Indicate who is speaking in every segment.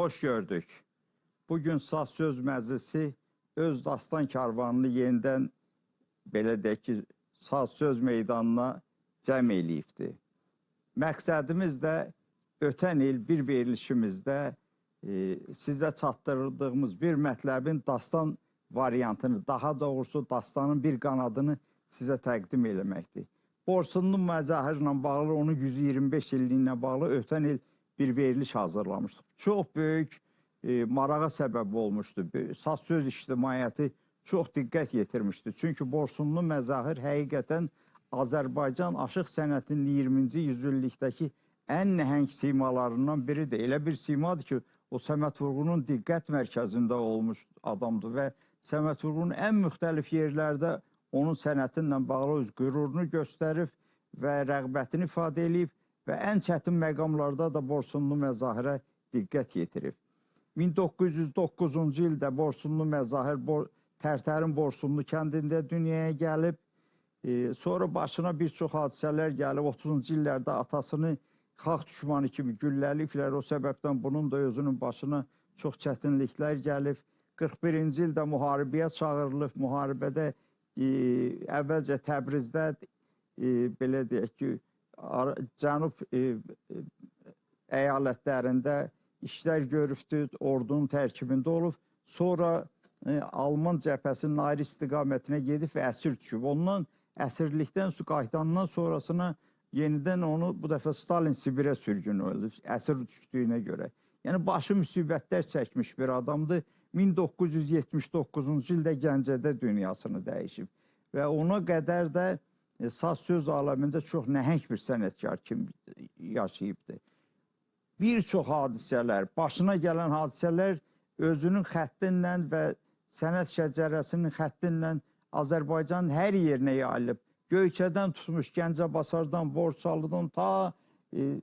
Speaker 1: hoş gördük. Bugün Saz Söz Məclisi öz dastan karvanını yenidən belə deyək ki, Saz Söz meydanına cəm eləyibdir. Məqsədimiz də ötən il bir verilişimizdə sizə çatdırdığımız bir mətləbin dastan variantını, daha doğrusu dastanın bir qanadını sizə təqdim eləməkdir. Borsunlu məzahirlə bağlı, onun 125 illiyinə bağlı ötən il bir veriliş hazırlamışdıq. Çox böyük marağa səbəb olmuşdu. Saz söz ictimaiyyəti çox diqqət yetirmişdi. Çünki Borsunlu məzahir həqiqətən Azərbaycan aşıq sənətinin 20-ci yüzillikdəki ən nəhəng simalarından biridir. Elə bir simadır ki, o Səməd Vurğunun diqqət mərkəzində olmuş adamdır və Səməd Vurğunun ən müxtəlif yerlərdə onun sənətinlə bağlı öz qürurunu göstərib və rəğbətini ifadə edib və ən çətin məqamlarda da Borsunlu məzahirə diqqət yetirib. 1909-cu ildə Borsunlu məzahir Tərtərin Borsunlu kəndində dünyaya gəlib. Sonra başına bir çox hadisələr gəlib. 30-cu illərdə atasını xalq düşmanı kimi gülləliyiblər. O səbəbdən bunun da özünün başına çox çətinliklər gəlib. 41-ci ildə müharibəyə çağırılıb. Müharibədə əvvəlcə Təbrizdə belə deyək ki, cənub əyalətlərində işlər görübdü, ordunun tərkibində olub. Sonra Alman cəbhəsinin ayrı istiqamətinə gedib və əsir düşüb. Ondan əsirlikdən qayıdandan sonrasına yenidən onu bu dəfə Stalin Sibirə sürgün oldu, əsir düşdüyünə görə. Yəni başı müsibətlər çəkmiş bir adamdır. 1979-cu ildə Gəncədə dünyasını dəyişib və ona qədər də saz söz aləmində çox nəhəng bir sənətkar kimi yaşayıbdır. Bir çox hadisələr, başına gələn hadisələr özünün xəttinlə və sənət şəcərəsinin xəttinlə Azərbaycanın hər yerinə yayılıb. Göyçədən tutmuş Gəncəbasardan, Borçalıdan ta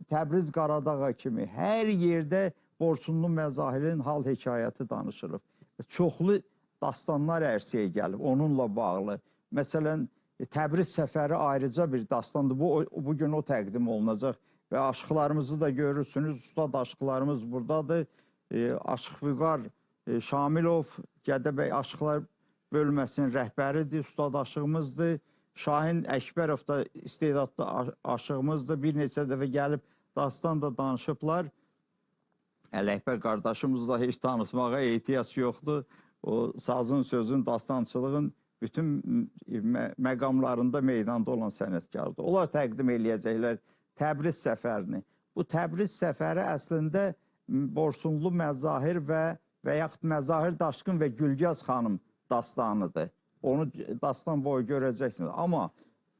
Speaker 1: Təbriz Qaradağa kimi hər yerdə Borsunlu məzahirin hal hekayəti danışılıb. Çoxlu dastanlar ərsəyə gəlib onunla bağlı. Məsələn, Təbriz səfəri ayrıca bir dastandır. Bugün o təqdim olunacaq və aşıqlarımızı da görürsünüz. Ustad aşıqlarımız buradadır. Aşıq Vüqar Şamilov, Gədəbəy Aşıqlar bölməsinin rəhbəridir, ustad aşığımızdır. Şahin Əkbərov da istedadlı aşığımızdır. Bir neçə dəfə gəlib dastan da danışıblar. Ələkbər qardaşımızla heç tanışmağa ehtiyac yoxdur. O sazın, sözün, dastançılığın bütün məqamlarında meydanda olan sənətkardır. Onlar təqdim eləyəcəklər Təbriz səfərini. Bu Təbriz səfəri əslində Borsunlu məzahir və yaxud Məzahir Daşqın və Gülgəz xanım dastanıdır. Onu dastan boyu görəcəksiniz. Amma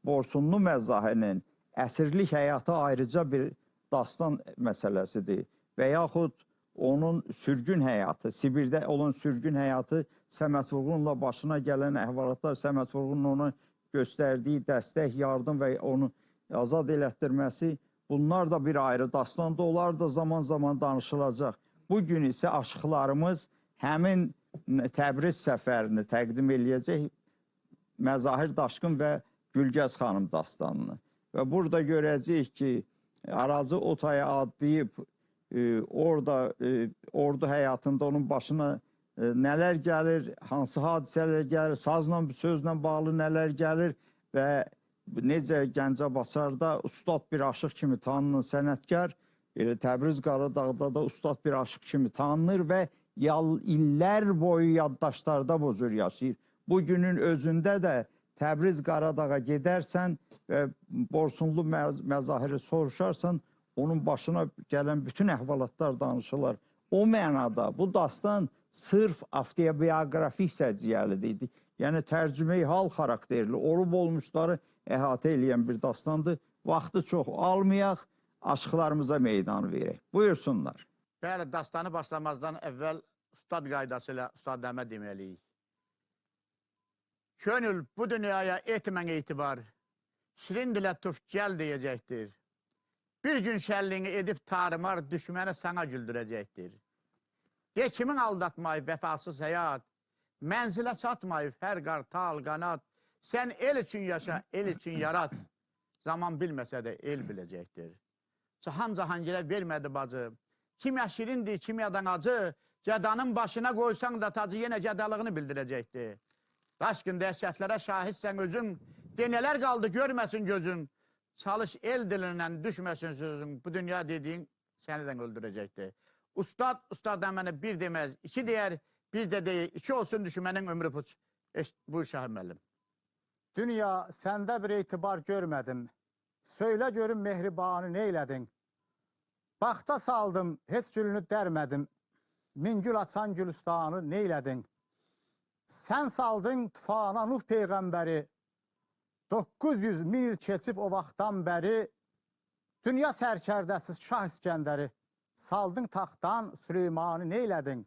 Speaker 1: Borsunlu məzahirinin əsirlik həyatı ayrıca bir dastan məsələsidir. Və yaxud onun sürgün həyatı, Sibirdə olan sürgün həyatı, Səməd Vurğunla başına gələn əhvalatlar, Səməd Vurğunun ona göstərdiyi dəstək, yardım və onu azad elətdirməsi, bunlar da bir ayrı dastanda, onlar da zaman-zaman danışılacaq. Bugün isə aşıqlarımız həmin Təbriz səfərini təqdim eləyəcək Məzahir Daşqın və Gülgəz xanım dastanını. Və burada görəcəyik ki, Arazı Otaya adlayıb, orada ordu həyatında onun başına nələr gəlir, hansı hadisələr gəlir, sazla, sözlə bağlı nələr gəlir və necə Gəncəbasarda ustad bir aşıq kimi tanınan sənətkar, Təbriz Qaradağda da ustad bir aşıq kimi tanınır və illər boyu yaddaşlarda bu cür yaşayır. Bugünün özündə də Təbriz Qaradağa gedərsən və Borsunlu məzahiri soruşarsan, onun başına gələn bütün əhvalatlar danışılar. O mənada bu dastan sırf avtobiyografik səciyyəlidir. Yəni tərcümeyi hal xarakterli, olub-olmuşları əhatə eləyən bir dastandır. Vaxtı çox almayaq, aşıqlarımıza meydan verək. Buyursunlar.
Speaker 2: Bəli, dastanı başlamazdan əvvəl ustad qaydası ilə ustadləmə deməliyik. Könül bu dünyaya etmən etibar, şirin dilə tuf gəl deyəcəkdir. Bir gün şəllini edib tarımar, düşməni sana güldürəcəkdir. De kimin aldatmayıb vəfasız həyat, mənzilə çatmayıb hər qartal, qanat, sən el üçün yaşa, el üçün yarat, zaman bilməsə də el biləcəkdir. Cahan Cahangirə vermədi bacı, Kimya şirindir, kimyadan acı. Cədanın başına koysan da tacı yine cədalığını bildirəcəkdir. Daşkın dəhşətlərə şahidsən özün, deneler kaldı görmesin gözün. Çalış el dilinden düşmesin sözün. Bu dünya dediğin seneden öldürecekti. Ustadan bana bir demez, iki diyer, biz de değil, iki olsun düşünmenin ömrü puç. Buyur Şahım müəllim.
Speaker 3: Dünya sende bir itibar görmedim. Söyle görün mehribanı neyledin? Baxta saldım, heç gülünü dermedim. Min gül açan gülüstanı neyledin? Sen saldın tufana Nuh peyğəmbəri. 900 mil keçib o vaxtdan bəri. Dünya sərkərdəsiz Şah İskəndəri. Saldın taxtdan Süleymanı neylədin?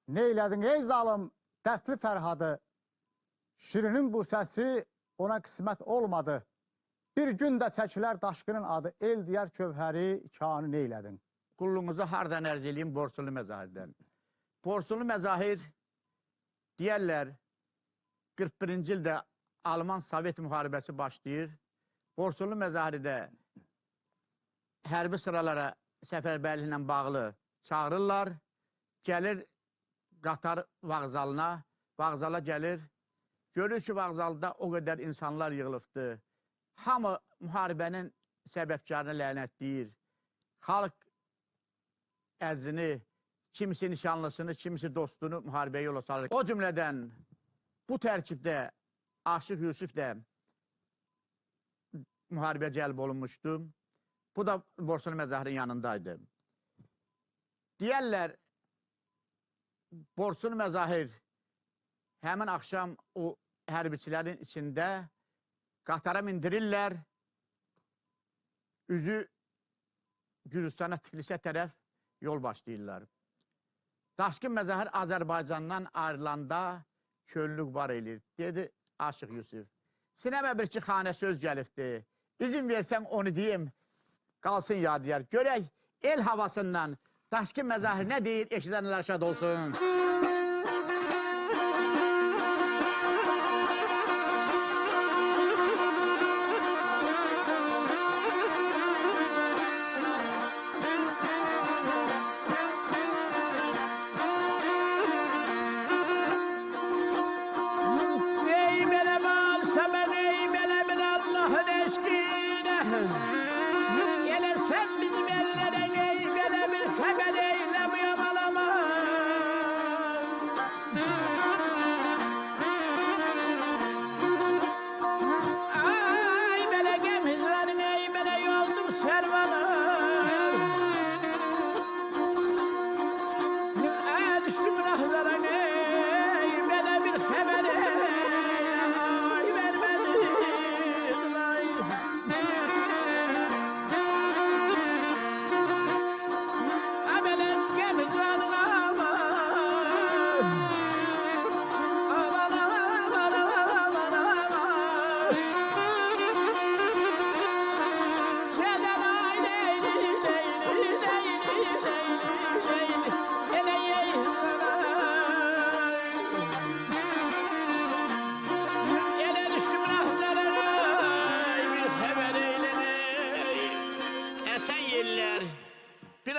Speaker 3: Neylədin ey zalım, dərdli Fərhadı. Şirinin bu səsi ona qismət olmadı. Bir gün də çəkilər daşqının adı. El diyər kövhəri kanı neylədin?
Speaker 2: Kulluğunuzu hardan ərz edeyim? Borsulu Məzahirdən. Borsulu Məzahir deyərlər 41-ci ildə Alman-Sovet müharibəsi başlayır. Borsulu Məzahirdə hərbi sıralara səfərbərliklə bağlı çağırırlar. Gəlir qatar vağzalına, vağzala gəlir. Görür ki, vağzalda o qədər insanlar yığılıbdır. Hamı müharibənin səbəbkarını lənətləyir. Xalq əzini, kimisi nişanlısını, kimisi dostunu müharibəyə yola salır. O cümlədən bu tərkibdə Aşıq Yusuf da müharibə cəlb olunmuşdu. Bu da Borsulu Məzahirin yanındaydı. Deyərlər, Borsulu Məzahir həmin axşam o hərbiçilərin içində qatara mindirirlər, üzü Gürcüstana, Tiflisə tərəf yol başlayırlar. Daşkın Məzahir Azərbaycandan ayrılanda könlük var edir. Dedi Aşıq Yusuf, sinəmə bir ki xanə söz gəlibdir. İzin versən onu deyim, qalsın yadiyar. Görək el havasından Daşkın Məzahir nə deyir, eşidənlər şad olsun.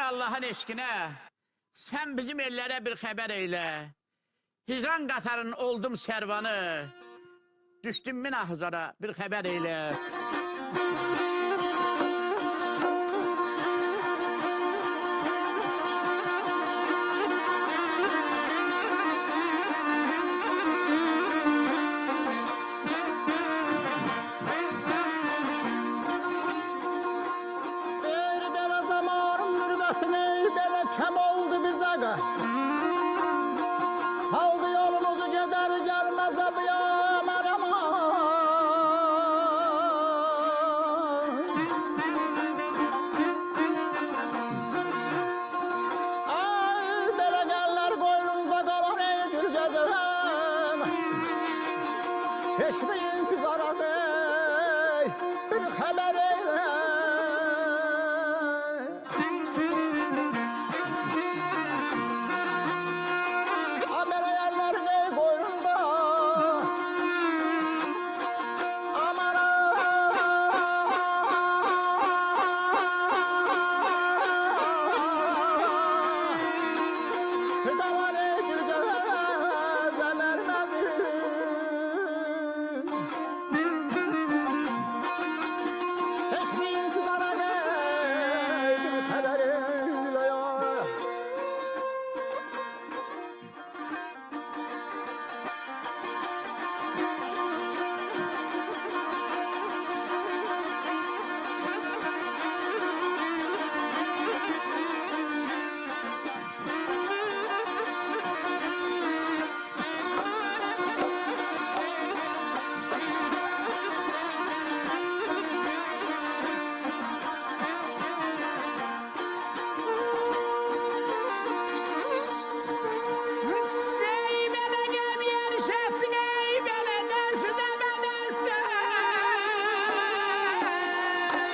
Speaker 2: Allah'ın eşkine, sen bizim ellere bir haber eyle. Hicran qatarın oldum servanı, düştüm min ahzara bir haber eyle.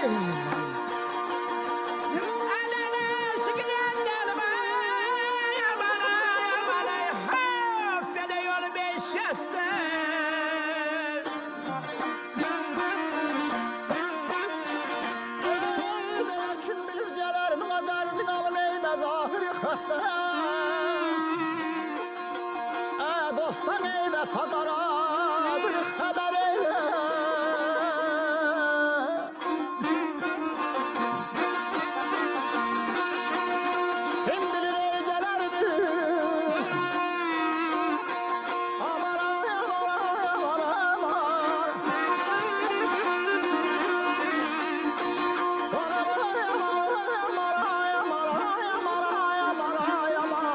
Speaker 3: Kim bilir gələr bu qədərdin alım ey məzahir xəstə. Dostdan ey vəfadara bir xəbər elə. Kim bilir ey gələrdi. Aman ay aman ay aman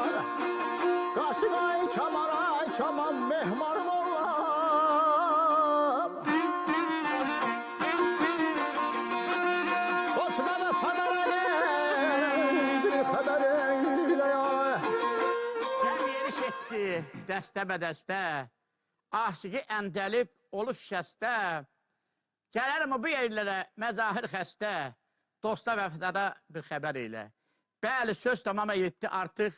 Speaker 3: Çaman mehmanım olam. Osma ve Fadara'ne bir haber eyle ya.
Speaker 2: Gəm yeriş etdi dəstə bədəstə, aşıqı əndəlib olub şəstə, gələrmi bu yerlərə məzahir xəstə, dosta vəfdada bir xəbər ilə. Bəli, söz tamama yetdi artıq,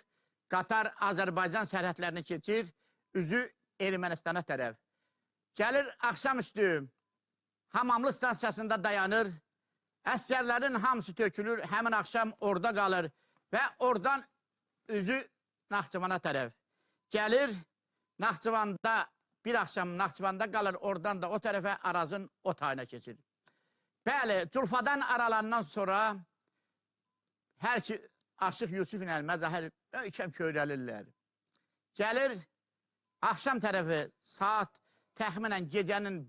Speaker 2: Qatar Azərbaycan sərhədlərini keçir, üzü Ermənistana tərəf. Gəlir axşamüstü, Hamamlı stansiyasında dayanır, əsgərlərin hamısı tökülür, həmin axşam orada qalır və oradan üzü Naxçıvana tərəf. Gəlir, Naxçıvanda, bir axşam Naxçıvanda qalır, oradan da o tərəfə Arazın o tayına keçir. Bəli, Culfadan aralandan sonra hər ki, Aşıq Yusuf ilə Məzahir ikəm köyrəlirlər. Gəlir, axşam tərəfi saat təxminən gecənin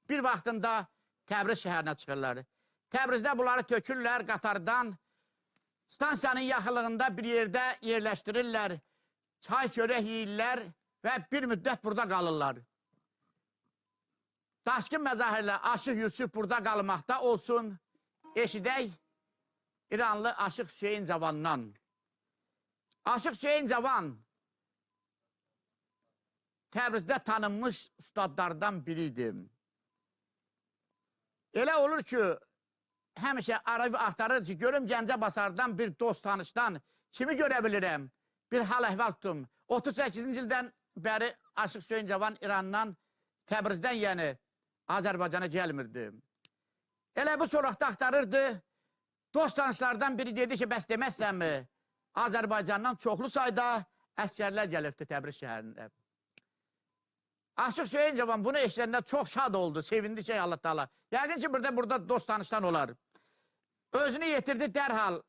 Speaker 2: bir vaxtında Təbriz şəhərinə çıxırlar. Təbrizdə bunları tökürlər qatardan, stansiyanın yaxınlığında bir yerdə yerləşdirirlər, çay çörək yeyirlər və bir müddət burada qalırlar. Daşkın Məzahirlə Aşıq Yusuf burada qalmaqda olsun, eşidək İranlı Aşıq Hüseyin Cavandan. Aşıq Hüseyin Cavan Təbrizdə tanınmış ustadlardan biriydi. Elə olur ki, həmişə arayıb axtarır ki, görüm Gəncə Basardan bir dost tanışdan kimi görə bilirəm? Bir hal əhval tutum. 38-ci ildən bəri Aşıq Hüseyin Cavan İrandan, Təbrizdən yəni Azərbaycana gəlmirdi. Elə bu soraqda axtarırdı. Dost tanışlardan biri dedi ki, bəs deməzsənmi? Azərbaycandan çoxlu sayda əsgərlər gəlibdi Təbriz şəhərində. Aşıq Hüseyin Cavan bunu eşidəndə çox şad oldu, sevindi ki, Allah Taala. Yəqin ki, burada dost tanışdan olar. Özünü yetirdi dərhal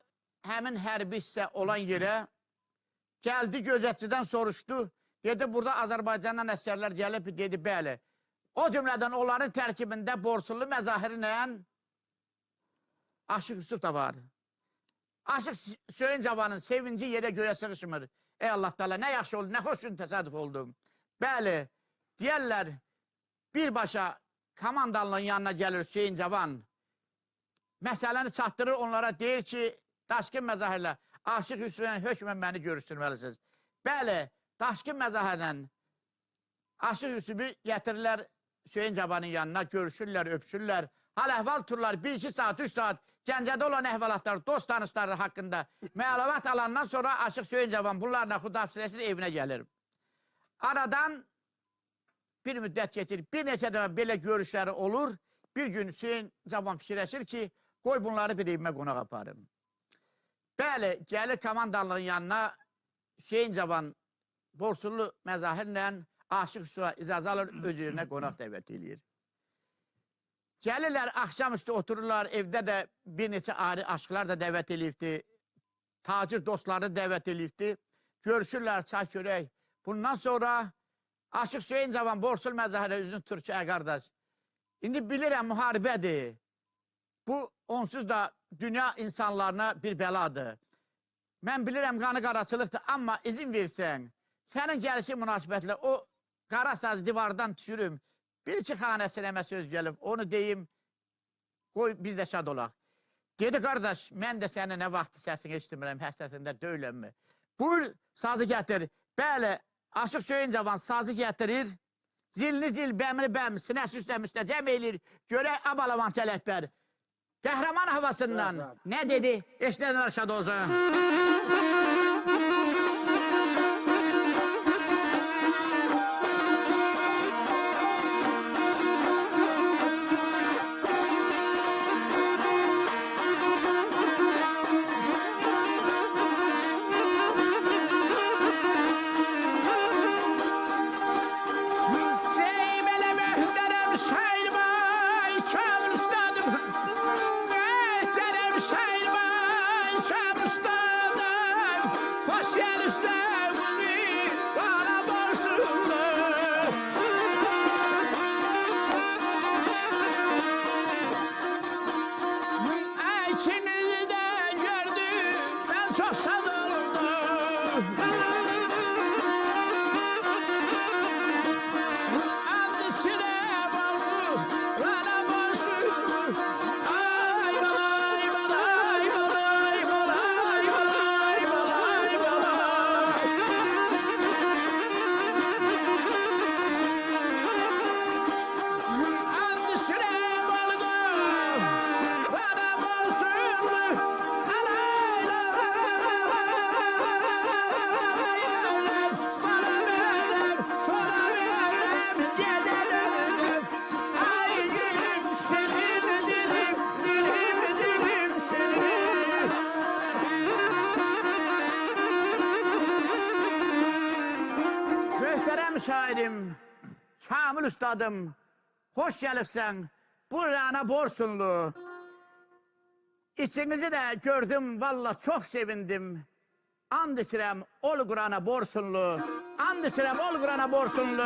Speaker 2: həmin hərbi hissə olan yerə. Gəldi, gözətçidən soruşdu. Dedi, burada Azərbaycandan əsgərlər gəlib, dedi, bəli. O cümlədən onların tərkibində Borsullu Məzahirlə Aşıq Yusuf da var. Aşıq Hüseyin Cavanın sevinci yerə göyə sığışmır. Ey Allah Taala, nə yaxşı oldu, nə xoş gün təsadüf oldu. Bəli, deyərlər, birbaşa komandanlığın yanına gəlir Hüseyin Cavan. Məsələni çatdırır onlara, deyir ki, Daşkın Məzahirlə Aşıq Yusuf'la hökmən məni görüşdürməlisiniz. Bəli, Daşkın Məzahirlə Aşıq Yusuf'u gətirirlər Hüseyin Cavanın yanına, görüşürlər, öpüşürlər. Hal əhval turlar 1-2 saat, 3 saat Gəncədə olan əhvalatlar, dost tanışları haqqında məlumat alandan sonra Aşıq Hüseyin Cavan bunlarla xudafizləşir, evinə gəlir. Aradan bir müddət keçir, bir neçə dəfə belə görüşləri olur. Bir gün Hüseyin Cavan fikirləşir ki, qoy bunları bir evimə qonaq aparım. Bəli, gəlir komandanlığın yanına Hüseyin Cavan Borsullu Məzahirlə Aşıq Yusuf'a icazə alır, öz yerinə qonaq dəvət edir. Gəlirlər, axşamüstü otururlar, evdə də bir neçə ayrı aşıqlar da dəvət edilibdi. Tacir dostları dəvət edilibdi. Görüşürlər, çay çörək. Bundan sonra Aşıq Hüseyin Cavan Borsul Məzahirə üzünü Türkçe qardaş. İndi bilirəm, müharibədir. Bu, onsuz da dünya insanlarına bir bəladır. Mən bilirəm, qanı qaraçılıqdır, amma izin versən, sənin gəlişi münasibətlə o qara sazı divardan düşürüm. Bir-iki xanəsiləmə söz gəlib, onu deyim, qoy biz də şad olaq. Dedi, qardaş, mən də sənin nə vaxtı səsini eşitmirəm, həsrətində döyülənmi? Buyur, sazı gətir. Bəli, Aşıq Hüseyin Cavan sazı gətirir, zilini zil, bəmini bəm, sinəsi üstə müstəcəm eləyir, görək abalavan çələkbər. Kahraman havasından.
Speaker 3: Evet, evet.
Speaker 2: Ne dedi? Eşneden aşağıda olsun. Şairim, Kamil Üstadım, hoş gelipsen, burana Borsunlu. İçinizi de gördüm, valla çok sevindim. And içirem, ol Kur'an'a Borsunlu. And içirem, ol Kur'an'a Borsunlu.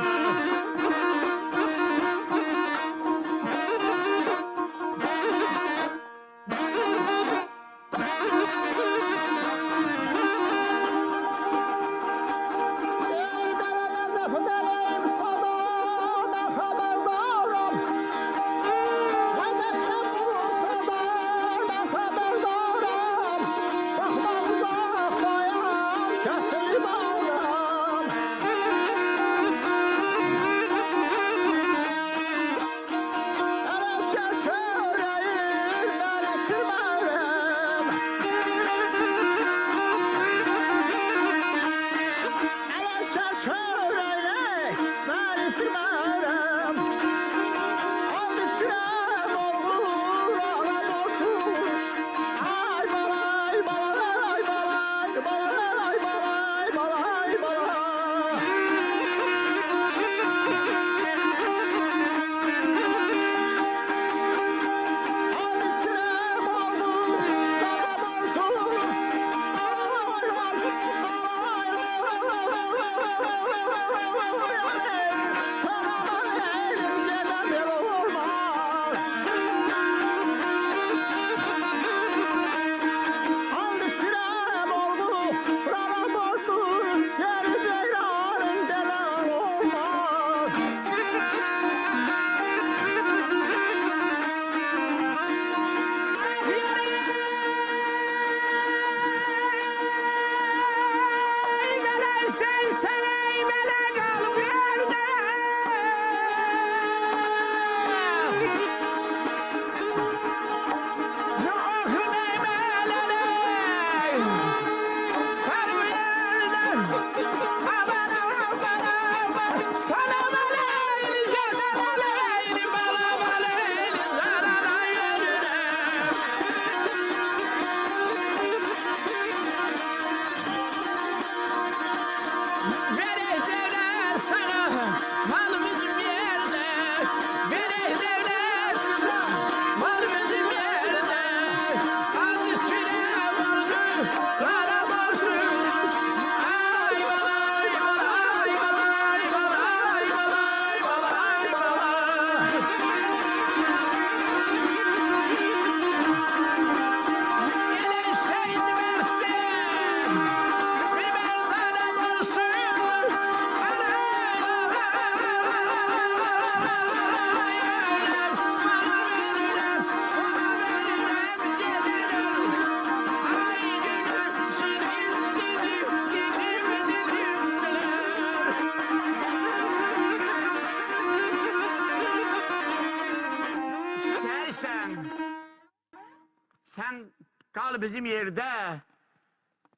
Speaker 2: Sen kal bizim yerde.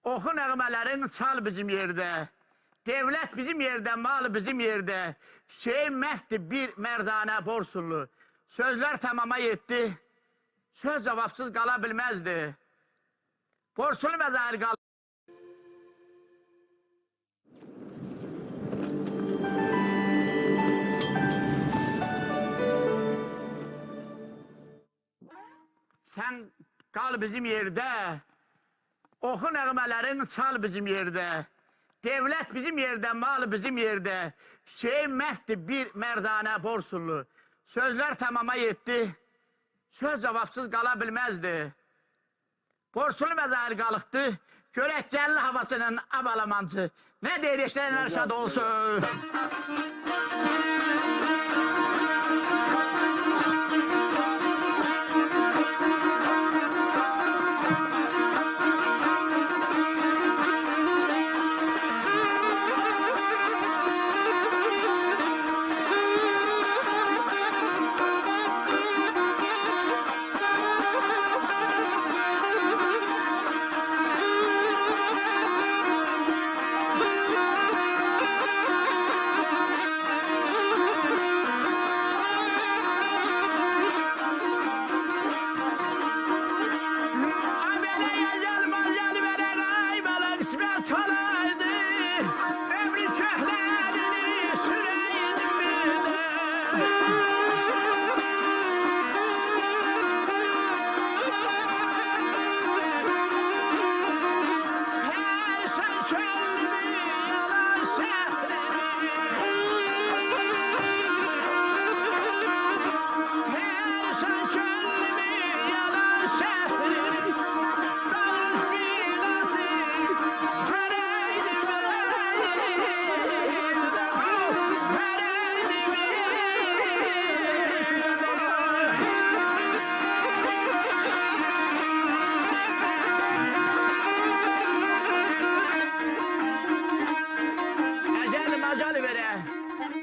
Speaker 2: Oku nəğmələrin çal bizim yerde. Devlet bizim yerde, mal bizim yerde. Hüseyin Mehdi bir merdane borsullu. Sözler tamama yetti. Söz cevapsız kalabilmezdi. Borsullu mezahir kal. Sen kal bizim yerde. Oku nəğmələrin çal bizim yerde. Devlet bizim yerde, mal bizim yerde. Hüseyin Mehdi bir merdane borsullu. Sözler tamama yetti. Söz cevapsız kalabilmezdi. Borsullu mezahir kalıktı. Görək Cəlil havasının abalamancı. Ne deyir eşlənlər şad olsun.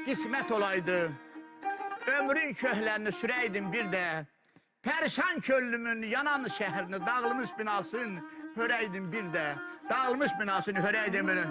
Speaker 2: Qismət olaydı, ömrün köhlərini sürəydim bir də. Pərişan köllümün yanan şəhərini, dağılmış binasını hörəydim bir də. Dağılmış binasını hörəydim bir də.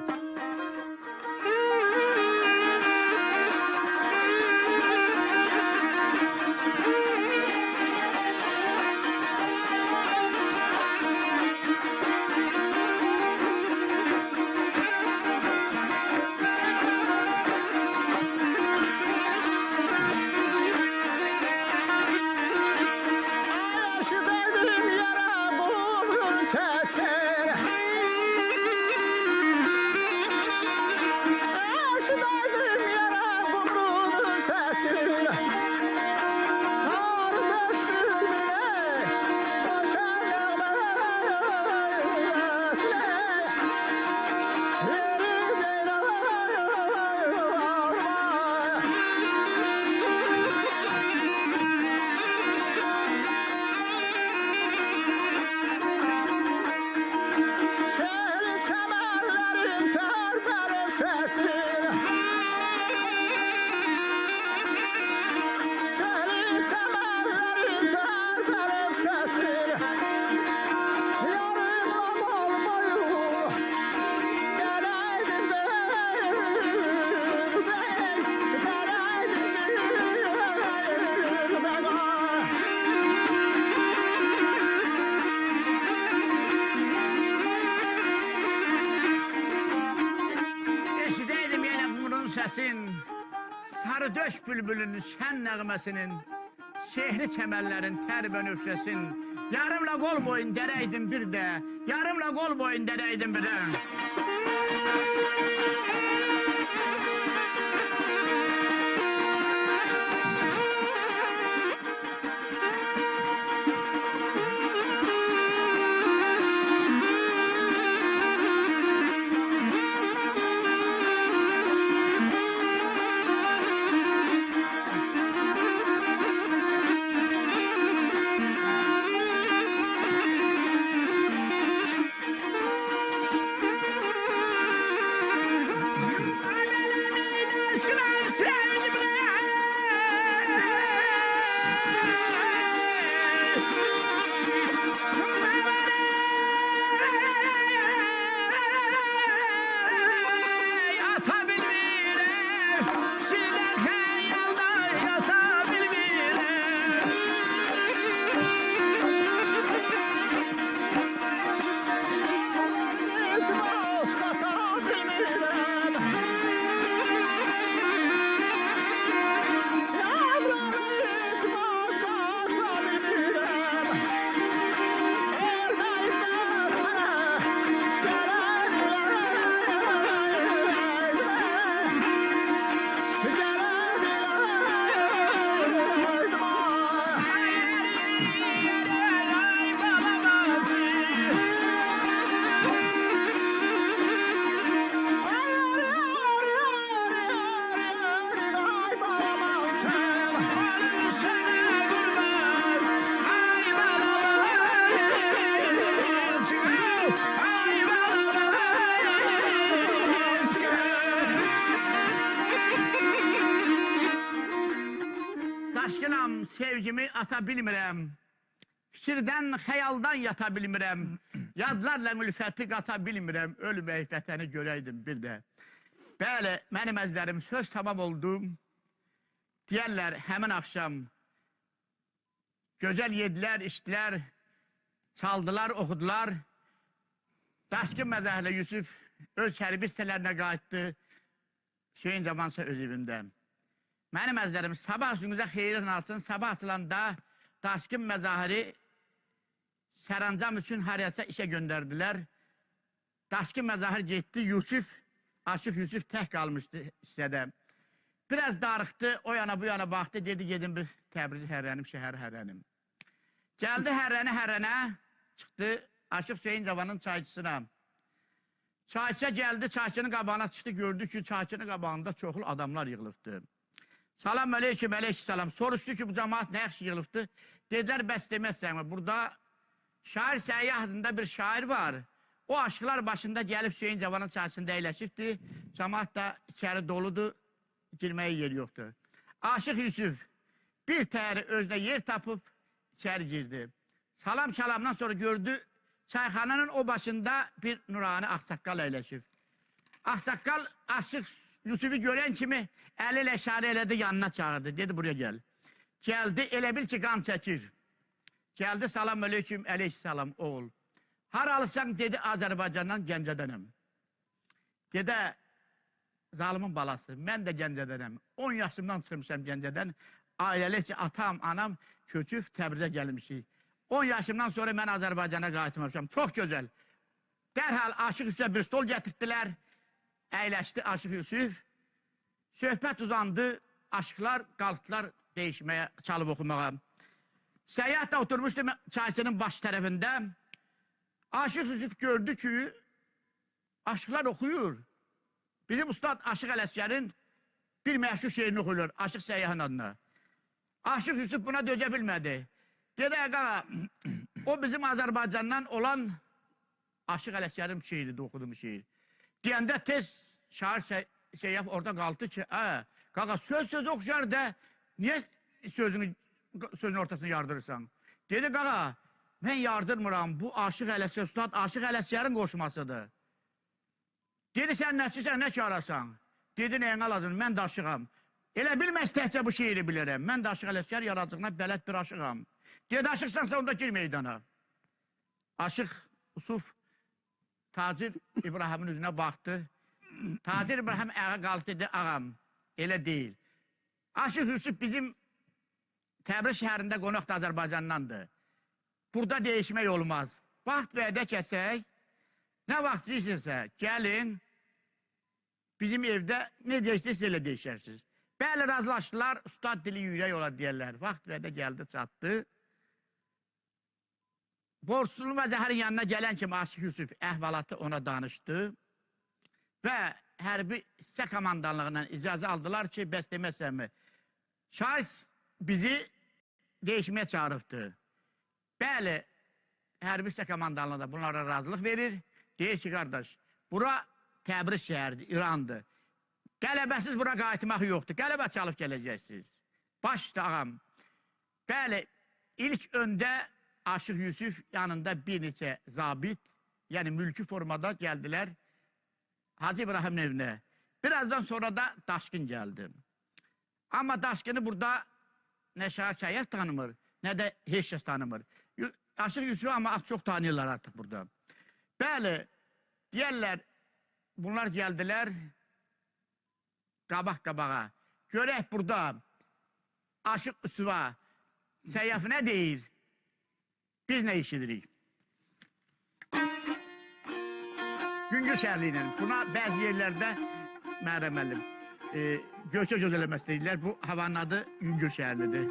Speaker 2: Sarı döş bülbülünün şən nəğməsinin, şehri çəməllərin tər bönövşəsin. Yarımla qol boyun dərəydim bir də, yarımla qol boyun dərəydim bir də. Daşkınam, sevgimi ata bilmirəm. Fikirdən, xəyaldan yata bilmirəm. Yadlarla ülfəti qata bilmirəm. Ölmək vətəni görəydim bir də. Bəli, mənim əzlərim söz tamam oldu. Deyərlər, həmin axşam gözəl yedilər, içdilər, çaldılar, oxudular. Daşkın məzəhlə Yusuf öz hərbi hissələrinə qayıtdı. Hüseyin Camansa öz evində. Mənim əzlərim sabah üstünüzə xeyrin alsın. Sabah açılanda Daşkın məzahiri sərəncam üçün hariyəsə işə göndərdilər. Daşkın məzahir getdi. Yusuf, Aşıq Yusuf tək qalmışdı hissədə. Biraz darıxdı, o yana bu yana baxdı. Dedi, gedin bir Təbrizi hərrənim, şəhər hərrənim. Gəldi hərrənə, çıxdı Aşıq Hüseyin Cavanın çayçısına. Çayçıya gəldi, çayçının qabağına çıxdı, gördü ki, çayçının qabağında çoxlu adamlar yığılıbdı. Salam aleyküm, aleyküm. Soruşdu ki, bu cemaat nə yaxşı yığılıbdı? Dedilər, bəs deməzsən mi? Burada şair Səyyah adında bir şair var. O aşıqlar başında gəlib Hüseyin Cavanın çayçısında əyləşibdi. Cemaat da içəri doludur, girməyə yer yoxdur. Aşıq Yusuf bir təhəri özünə yer tapıb içəri girdi. Salam kəlamdan sonra gördü, çayxananın o başında bir nurani ağsaqqal əyləşib. Ağsaqqal Aşıq Yusufu görən kimi əli ilə işarə elədi, yanına çağırdı. Dedi, buraya gəl. Gəldi, elə bil ki, qan çəkir. Gəldi, salam aleyküm, aleyküm, oğul. Haralısın, dedi, Azərbaycandan Gəncədənəm. Dedi, zalimin balası, mən də Gəncədənəm. 10 yaşımdan çıxmışam Gəncədən. Ailəli ki, atam, anam köçüb Təbrizə gəlmişik. 10 yaşımdan sonra mən Azərbaycana qayıtmışam. Çox gözəl. Dərhal Aşıq Yusuf'a bir stol gətirdilər. Əyləşdi Aşıq Yusuf. Söhbət uzandı. Aşıqlar qalxdılar değişməyə, çalıb oxumağa. Səyyah da oturmuşdu çayçının baş tərəfində. Aşıq Yusuf gördü ki, aşıqlar oxuyur. Bizim ustad Aşıq Ələsgərin bir məşhur şeirini oxuyur, Aşıq Səyyahın adına. Aşıq Yusuf buna dözə bilmədi. Dedi, qağa, o bizim Azərbaycandan olan Aşıq Ələsgərin şeiridir, oxuduğum şeir. Deyəndə tez şair Səyyah orada qaldı ki, qaqa söz oxuşar da, niyə sözün ortasını yardırırsan? Dedi, qaqa, mən yardırmıram, bu Aşıq Ələsgər, ustad Aşıq Ələsgərin qoşmasıdır. Dedi, sən nəçisən, nə çağırasan? Dedi, nəyinə lazım, mən də aşığam. Elə bilməz təhcə bu şeiri bilirəm. Mən də Aşıq Ələsgər yaracığına bələd bir aşığam. Dedi, aşıqsansa onda gir meydana. Aşıq Yusuf Tacir İbrahimin üzünə baxdı. Tacir İbrahim ayağa qaldı, dedi, ağam, elə deyil. Aşıq Yusuf bizim Təbriz şəhərində qonaq da Azərbaycandandır. Burada değişmək olmaz. Vaxt vədə kəsək, nə vaxt istəyirsinizsə, gəlin, bizim evdə necə istəyirsə elə değişərsiniz. Bəli, razılaşdılar, ustad dili yürək olar deyərlər. Vaxt vədə gəldi, çatdı. Borçlu və Zəhərin yanına gələn kimi Aşıq Yusuf əhvalatı ona danışdı və hərbi hissə komandanlığından icazə aldılar ki, bəs deməsənmi, şahis bizi değişməyə çağırıbdır. Bəli, hərbi hissə komandanlığında bunlara razılıq verir. Deyir ki, qardaş, bura Təbriz şəhəridir, İrandır. Qələbəsiz bura qayıtmaq yoxdur. Qələbə çalıb gələcəksiniz. Başda ağam. Bəli, ilk öndə Aşık Yusuf yanında bir neçə zabit, yani mülki formada geldiler Hacı İbrahim'in evine. Birazdan sonra da Daşkın geldi. Ama Daşkın'ı burada ne Şah Səyyah tanımır, ne de hiç kəs tanımır. Aşık Yusuf'u ama çok tanıyorlar artık burada. Bəli, deyərlər, bunlar geldiler qabaq-qabağa. Görək burada Aşık Yusuf'a Səyyaf ne deyir? Biz ne işidirik? Güngör şəhərliyinin. Buna bəzi yerlərdə Məryəm müəllim göz eləməsi deyirlər. Bu havanın adı Güngör şəhərlidir.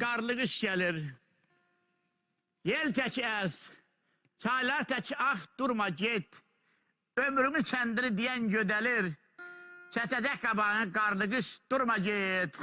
Speaker 2: Qarlı qış gəlir, yel tək əz, çaylar tək ax durma get, ömrümü kəndiri deyən gödəlir, kəsəcək qabağını qarlı qış durma get.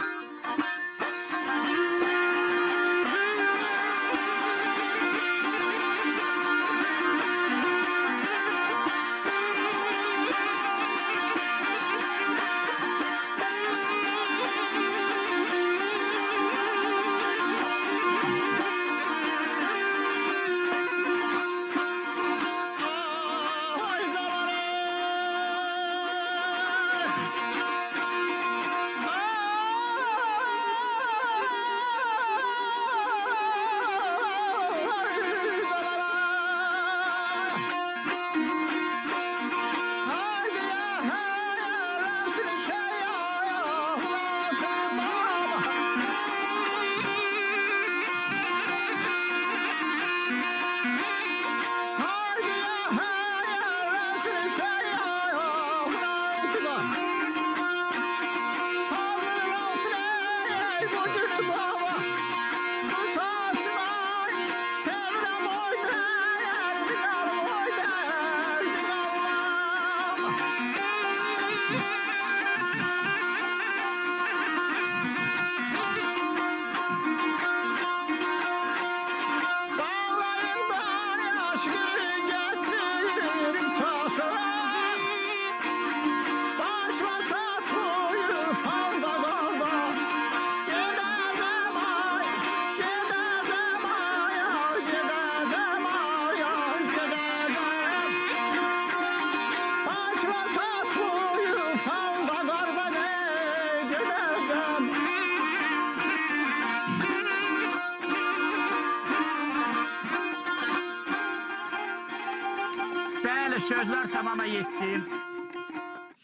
Speaker 2: Bəli, sözlər tamama yetdi.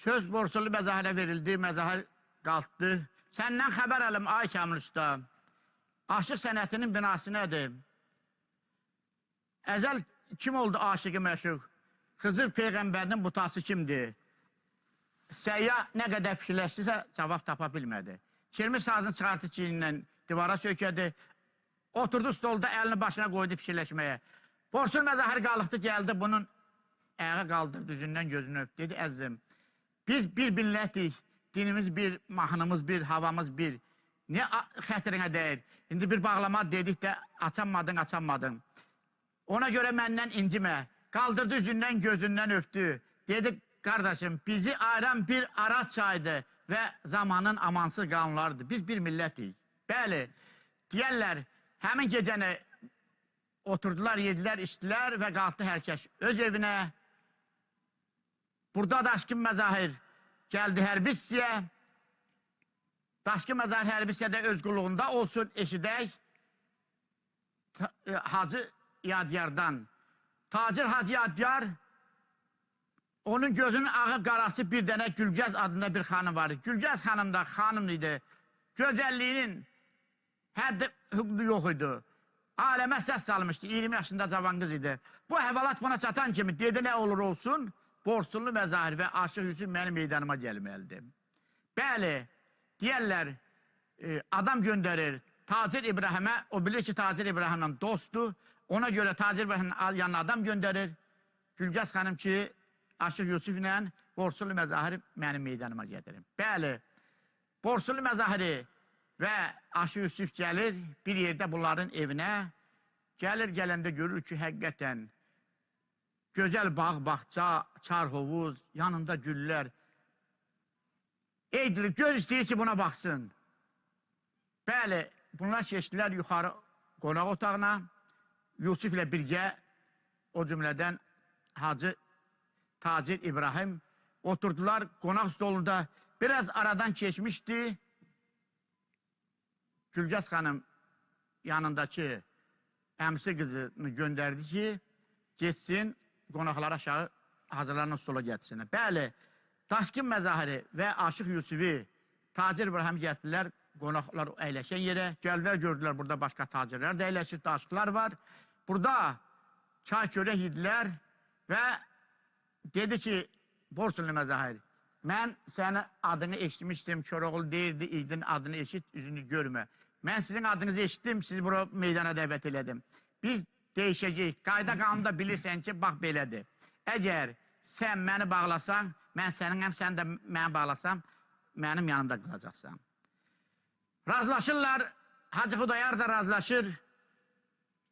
Speaker 2: Söz Borçlu məzahirə verildi, məzahir qalxdı. Səndən xəbər alım, ay Kamil Usta. Aşıq sənətinin binası nədir? Əzəl kim oldu aşıqı məşuq? Xızır Peyğəmbərinin butası kimdir? Səyyah nə qədər fikirləşdirsə cavab tapa bilmədi. Kirmi sazını çıxartı çiynindən divara sökədi. Oturdu stolda, əlini başına qoydu fikirləşməyə. Borçlu məzahir qalıqdı, gəldi bunun ayağa qaldırdı, üzündən gözünü öpdü. Dedi, əzizim, biz bir millətik, dinimiz bir, mahnımız bir, havamız bir. Ne xətrinə deyir? İndi bir bağlama dedik də açamadın. Ona görə məndən incimə. Qaldırdı üzündən, gözündən öpdü. Dedi, qardaşım, bizi ayıran bir ara çaydı və zamanın amansız qanunlarıdır. Biz bir millətik. Bəli, deyərlər, həmin gecəni oturdular, yedilər, içdilər və qalxdı hər kəs öz evinə. Burada Daşkın Məzahir gəldi hərbi hissəyə. Daşkın Məzahir hərbi hissədə öz qulluğunda olsun, eşidək. Hacı Yadiyardan. Tacir Hacı Yadiyar, onun gözünün ağı qarası bir dənə Gülgəz adında bir xanım var. Gülgəz xanım da xanım idi. Gözəlliyinin həddi hüququ yox idi. Aləmə səs salmışdı, 20 yaşında cavan qız idi. Bu əhvalat buna çatan kimi dedi, nə olur olsun, Borçlu Məzahir və Aşıq Yusuf mənim meydanıma gəlməlidir. Bəli, deyərlər, adam göndərir Tacir İbrahimə, o bilir ki, Tacir İbrahimlə dostdur. Ona görə Tacir İbrahimin yanına adam göndərir. Gülgəz xanım ki, Aşıq Yusuf ilə Borçlu Məzahiri mənim meydanıma gətirir. Bəli, Borçlu Məzahiri və Aşıq Yusuf gəlir bir yerdə bunların evinə. Gələndə görür ki, həqiqətən gözəl bağ, bağça, çar hovuz, yanında güllər. Eydilir, göz istəyir ki, buna baxsın. Bəli, bunlar keçdilər yuxarı qonaq otağına. Yusuf ilə birgə, o cümlədən Hacı Tacir İbrahim oturdular qonaq stolunda. Biraz aradan keçmişdi. Gülgəz xanım yanındakı əmsi qızını göndərdi ki, geçsin, qonaqlar aşağı hazırlanan stola gətirsinlər. Bəli, Daşkın Məzahiri və Aşıq Yusufi Tacir İbrahim gətirdilər qonaqlar əyləşən yerə. Gəldilər, gördülər, burada başqa tacirlər də əyləşir, daşqlar var. Burada çay çörək yedilər və dedi ki, Borçlu Məzahir, mən sənin adını eşitmişdim, Koroğlu deyirdi, idin adını eşit, üzünü görmə. Mən sizin adınızı eşitdim, sizi bura meydana dəvət elədim. Biz değişəcəyik. Qayda qanunda bilirsən ki, bax belədir. Əgər sən məni bağlasan, mən səninəm, sən də məni bağlasam, mənim yanımda qalacaqsan. Razlaşırlar, Hacı Xudayar da razlaşır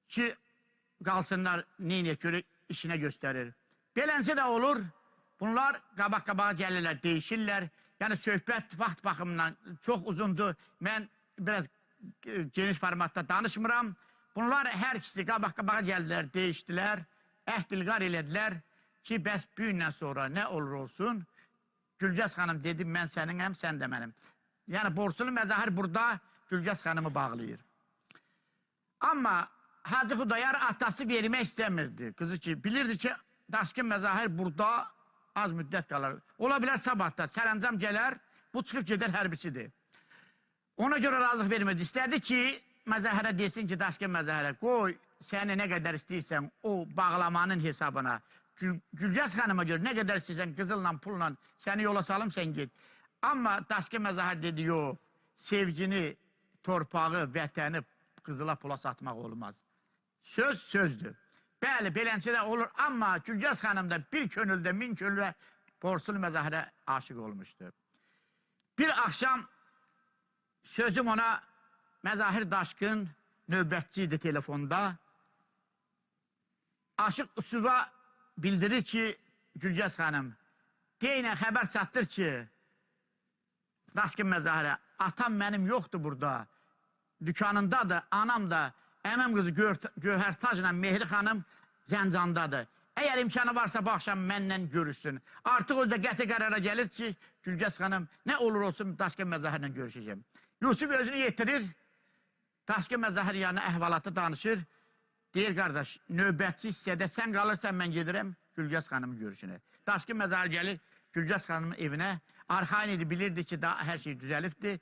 Speaker 2: ki, qalsınlar, neynə görə işinə göstərir. Beləncə də olur, bunlar qabaq-qabağa gəlirlər, deyişirlər. Yəni, söhbət vaxt baxımından çox uzundur. Mən biraz geniş formatda danışmıram. Bunlar hər ikisi qabaq-qabağa gəldilər, deyişdilər, əhd-ilqar elədilər ki, bəs bu gündən sonra nə olur olsun, Gülgəz xanım dedi, mən səninəm, sən də mənim. Yəni, Borçlu Məzahir burada Gülgəz xanımı bağlayır. Amma Hacı Xudayar atası vermək istəmirdi. Qızı ki, bilirdi ki, Daşkın Məzahir burada az müddət qalır. Ola bilər sabahda, sərəncam gələr, bu çıxıb gedər hərbisidir. Ona görə razılıq vermirdi. İstədi ki, Məzahirə desin ki, Daşkın Məzahirə, qoy səni nə qədər istəyirsən o bağlamanın hesabına. Gülgəz xanıma görə nə qədər istəyirsən qızılla, pulla səni yola salım, sən git. Amma Daşkın Məzahir dedi, yox, sevgini, torpağı, vətəni qızıla pula satmaq olmaz. Söz sözdür. Bəli, beləncə də olur, amma Gülgəz xanım da bir könüldə, min könüldə Borçlu Məzahirə aşıq olmuşdur. Bir axşam sözüm ona Məzahir Daşkın növbətçi idi telefonda. Aşıq Usufa bildirir ki, Gülgəz xanım, deyinə xəbər çatdır ki, Daşkın Məzahirə, atam mənim yoxdur burada, dükkanındadır, anam da, əməm qızı Gövhər Tacla Mehri xanım Zəncandadır. Əgər imkanı varsa bu axşam mənlə görüşsün. Artıq o da qəti qərara gəlir ki, Gülgəz xanım, nə olur olsun Daşkın Məzahirlə görüşəcəm. Yusuf özünü yetirir, Daşkın Məzahir yanına əhvalatı danışır. Deyir qardaş, növbətçi hissədə sən qalırsan, mən gedirəm Gülgəz xanımın görüşünə. Daşkın məzarı gəlir Gülgəz xanımın evinə. Arxain idi, bilirdi ki, daha hər şey düzəlibdir.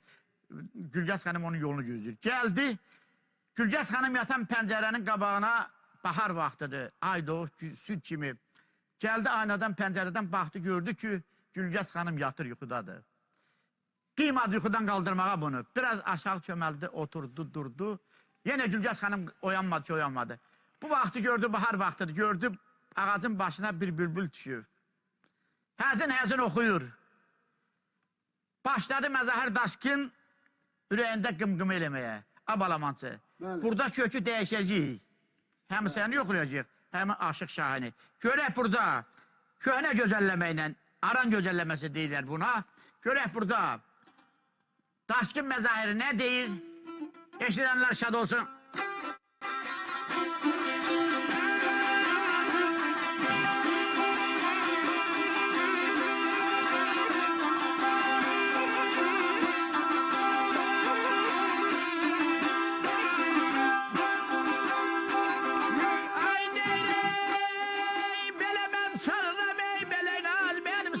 Speaker 2: Gülgəz xanım onun yolunu gözləyir. Gəldi, Gülgəz xanım yatan pəncərənin qabağına bahar vaxtıdır. Ay doğu, süd kimi. Gəldi aynadan, pəncərədən baxdı, gördü ki, Gülgəz xanım yatır, yuxudadır. Qiymadı yuxudan qaldırmağa bunu. Biraz aşağı çöməldi, oturdu, durdu. Yenə Gülgəz xanım oyanmadı ki, oyanmadı. Bu vaxtı gördü, bahar vaxtıdır. Gördü, ağacın başına bir bülbül düşüyor. Həzin oxuyur. Başladı Məzahir Daşkın ürəyində qım-qım eləməyə. Abalamançı. Burada kökü dəyişəcək. Həm səni yoxlayacaq, həm Aşıq Şahini. Görək burada köhnə gözəlləməklə, aran gözəlləməsi deyirlər buna. Görək burada Daşkın Məzahiri nə deyir? Eşidənlər şad olsun.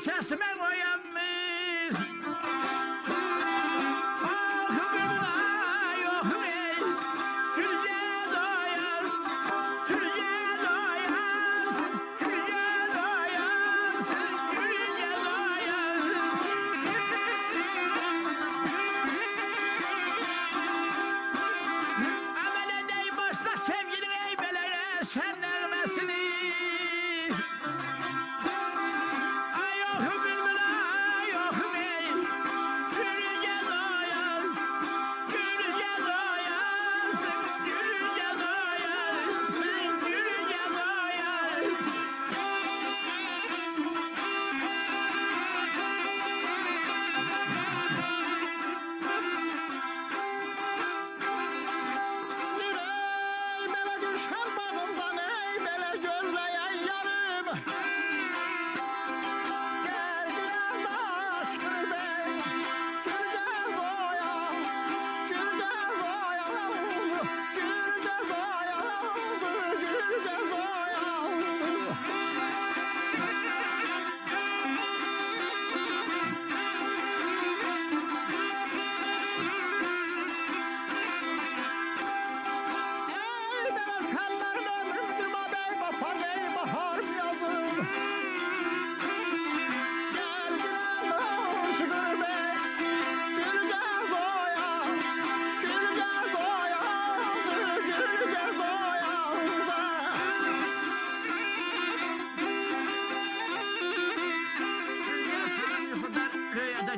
Speaker 2: Sesime koyanmış.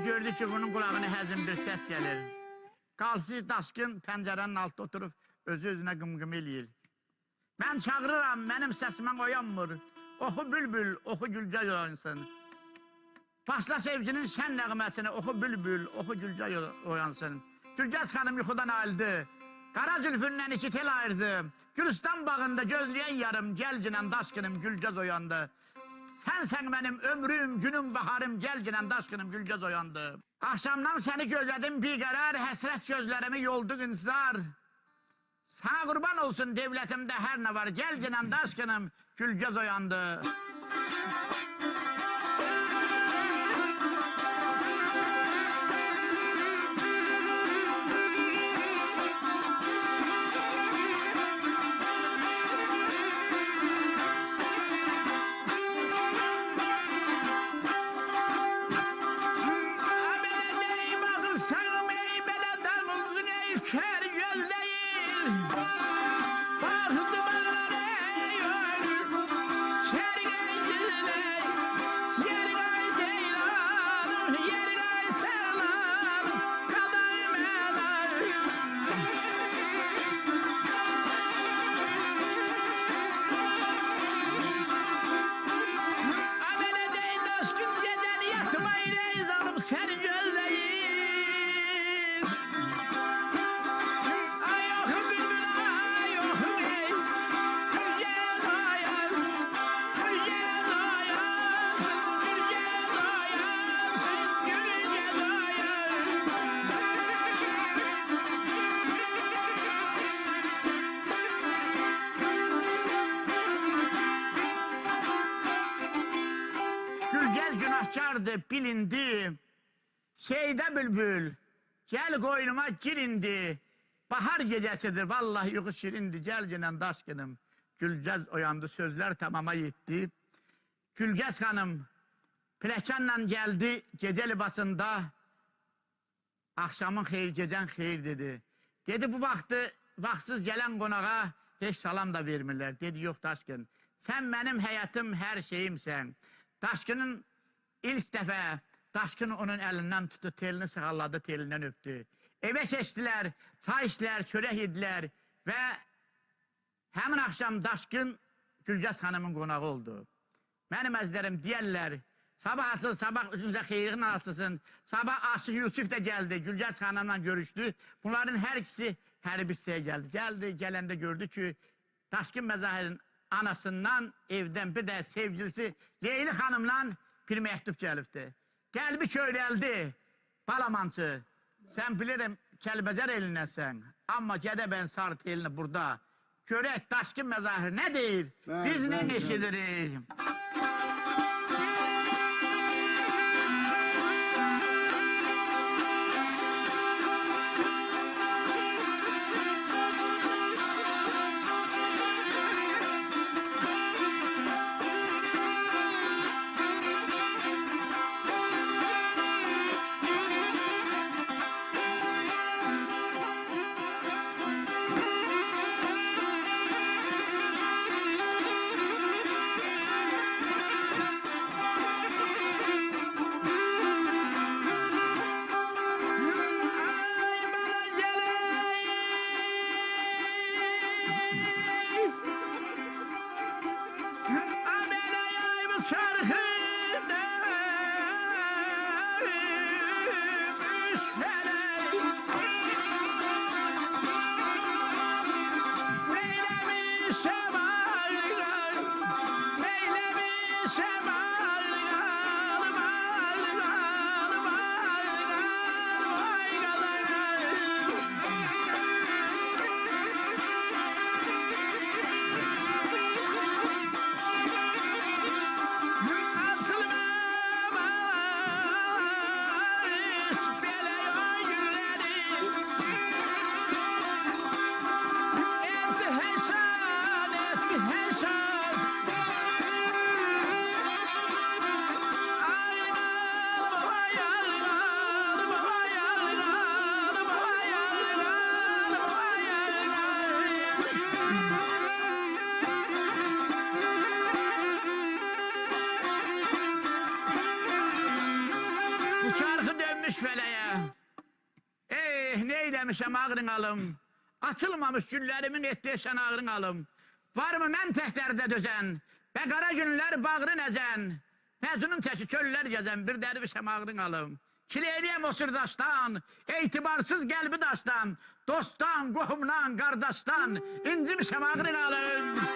Speaker 2: Gördü ki, bunun qulağına həzin bir səs gəlir. Qalsı Daşkın pəncərənin altında oturub, özü-özünə qım-qım eləyir. Mən çağırıram, mənim səsimə oyanmır. Oxu bülbül, oxu gülcə oyansın. Başla sevginin şən nəğməsini, oxu bülbül, oxu gülcə oyansın. Gülgəz xanım yuxudan ayıldı. Qara zülfündən iki tel ayırdı. Gülistan bağında gözləyən yarım, gəlcinən Daşkınım Gülgəz oyandı. Sənsən mənim ömrüm, günüm, baharım, gəlcinən Daşkınım Gülgəz oyandı. Axşamdan səni gözlədim biqərar, həsrət gözlərimi yoldu intizar. Sağ qurban olsun devlətimdə hər nə var, gəlcinən Daşkınım Gülgəz oyandı. Kər gözləyir, Gülgez günahkardı, bilindi. Şeyde bülbül, gel koynuma girindi. Bahar gecesidir, vallahi yuxu şirindi. Gel gelen daşkınım. Gülgez oyandı, sözler tamama yetti. Gülgez hanım plekanla geldi gece libasında. Akşamın xeyir, gecen xeyir dedi. Dedi bu vaxtı, vaxtsız gelen qonağa heç salam da vermirlər. Dedi yox Daşkın, sen benim həyatım, her şeyimsən. Daşkının ilk dəfə, Daşkın onun elinden tuttu, telini sığalladı, telinden öptü. Eve seçtiler, çay içtiler, çörək yediler ve hemen akşam Daşkın Gülgez hanımın qonağı oldu. Mənim əzlərim deyərlər, sabah açıl, sabah üzünüzə xeyrin alsın. Sabah Aşıq Yusuf da geldi, Gülgez hanımla görüştü. Bunların her ikisi hərbi hissəyə geldi. Geldi, gələndə gördü ki, Daşkın Məzahir'in anasından evden bir de sevgilisi Leyli hanımla bir mektup gelipti. Qəlbi köyrəldi, balamancı. Sen bilirim, Kəlbəcər elinəsən. Amma gədə ben sart elini burada. Görək Daşkın Məzahir ne deyir? Biz ne eşidirik? Neyləmişəm ağrın alım, açılmamış güllərimin etdiğişən ağrın alım. Var mı mən təhtərdə dözən, və qara günlər bağrın əzən, Məcnun təki çöllər gəzən bir dərvişəm ağrın alım. Kileyliyəm o sırdaşdan, etibarsız qəlbi daşdan, dostdan, qohumdan, qardaşdan, incimişəm ağrın alım.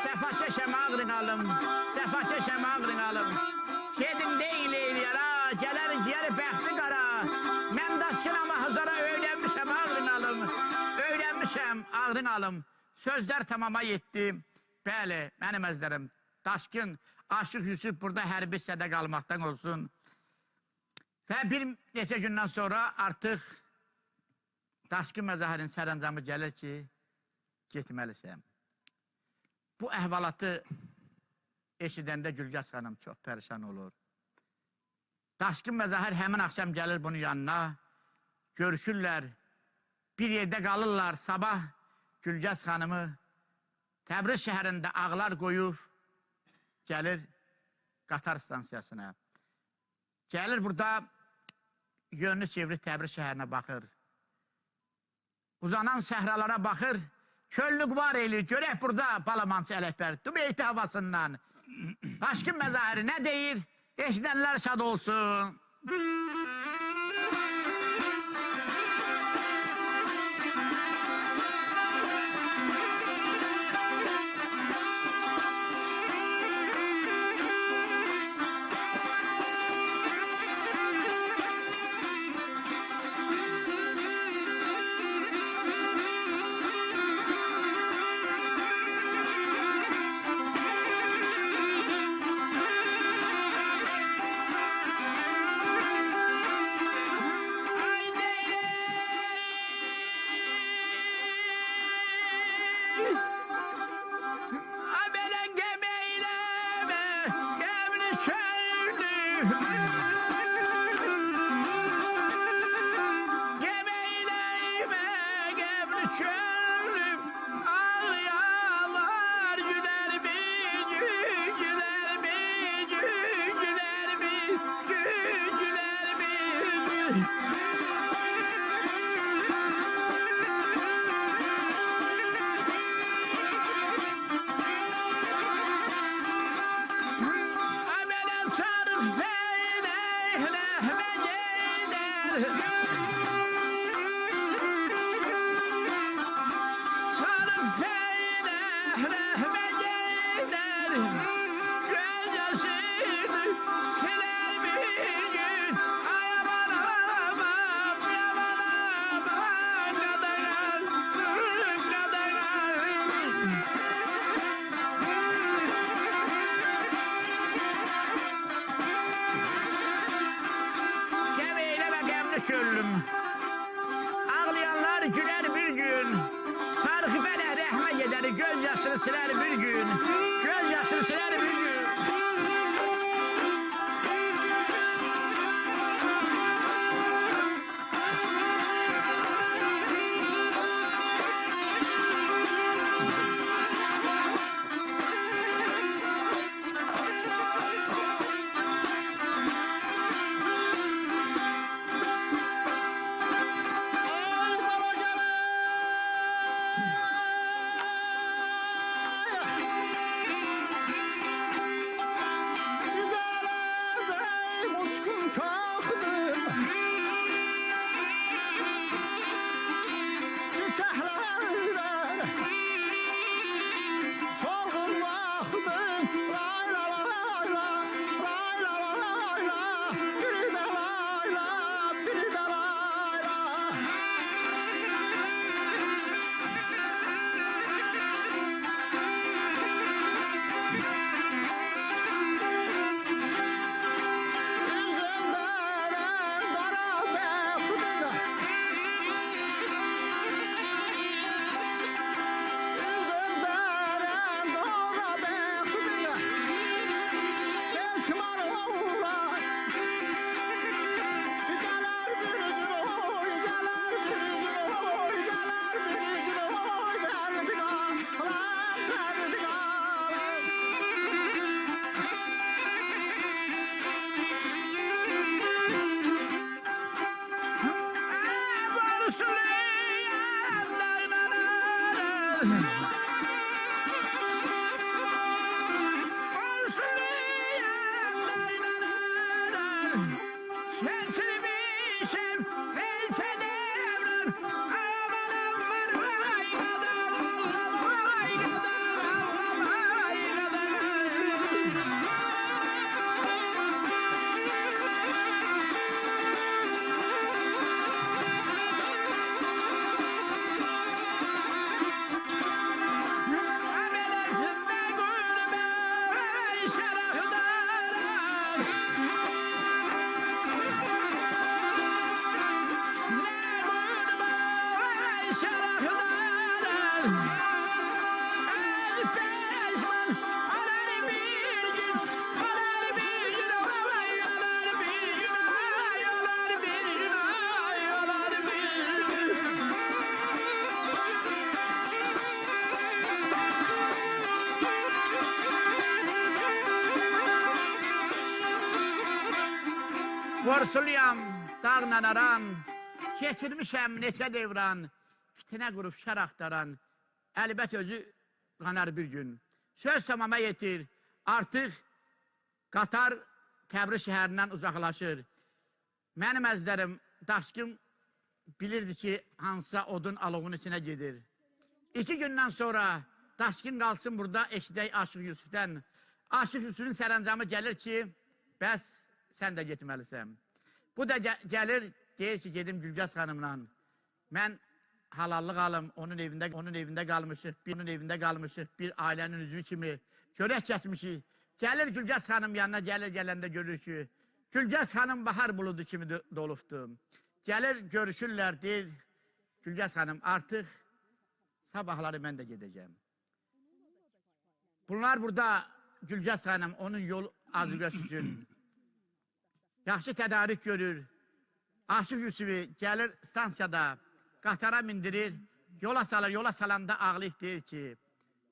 Speaker 2: Sefa çeşem ağrın alım, sefa çeşem ağrın alım. Gedin değil eyliyara, gelerin ciğeri bəxti qara. Mən daşkın ama Hazara öyrənmişəm ağrın alım. Öyrənmişəm ağrın alım. Sözlər tamama yetti. Bəli, mənim əzlərim. Daşkın, Aşıq Yusuf burada hərbi hissədə qalmaqdan olsun. Və bir neçə gündən sonra artıq Daşkın Məzahir'in sərəncamı gəlir ki, getməlisəm. Bu əhvalatı eşidəndə Gülgəz xanım çox pərişan olur. Daşkın Məzahir həmin axşam gəlir bunun yanına, görüşürlər, bir yerdə qalırlar. Sabah Gülgəz xanımı Təbriz şəhərində ağlar qoyur, gəlir qatar stansiyasına. Gəlir burada yönünü çevirib Təbriz şəhərinə baxır. Uzanan səhralara baxır, köllük var eləyir, görək burada Balamançı Ələkbər, Dubeyti havasından. Daşkın Məzahiri nə deyir? Eşidənlər şad olsun. Ağlayanlar güler bir gün, Tarık Bənə rəhmə gedəri göz yaşını siler bir gün, göz yaşını siler Borsuluyam, dağla aran, keçirmişəm neçə devran, fitinə qurub şər axtaran, əlbət özü qanar bir gün. Söz tamama yetir, artıq qatar Təbriz şəhərindən uzaqlaşır. Mənim əzlərim, daşqım bilirdi ki, hansısa odun alovun içinə gedir. 2 gündən sonra daşqın qalsın burada eşidək Aşıq Yusuf'dən. Aşıq Yusuf'un sərəncamı gəlir ki, bəs sən də getməlisən. Bu da gəlir, deyir ki, gedim Gülgəz xanımla. Mən halallıq alım, onun evində qalmışıq, bir ailənin üzvü kimi görək kəsmişik. Gəlir Gülgəz xanım yanına, gələndə görür ki, Gülgəz xanım bahar buludu kimi dolubdu. Gəlir, görüşürlər, deyir, Gülgəz xanım, artıq sabahları mən də gedəcəm. Bunlar burada Gülgəz xanım, onun yol azıqəsi üçün yaxşı tədarik görür. Aşıq Yusufu gəlir stansiyada, qatara mindirir, yola salır, yola salanda ağlayıb deyir ki,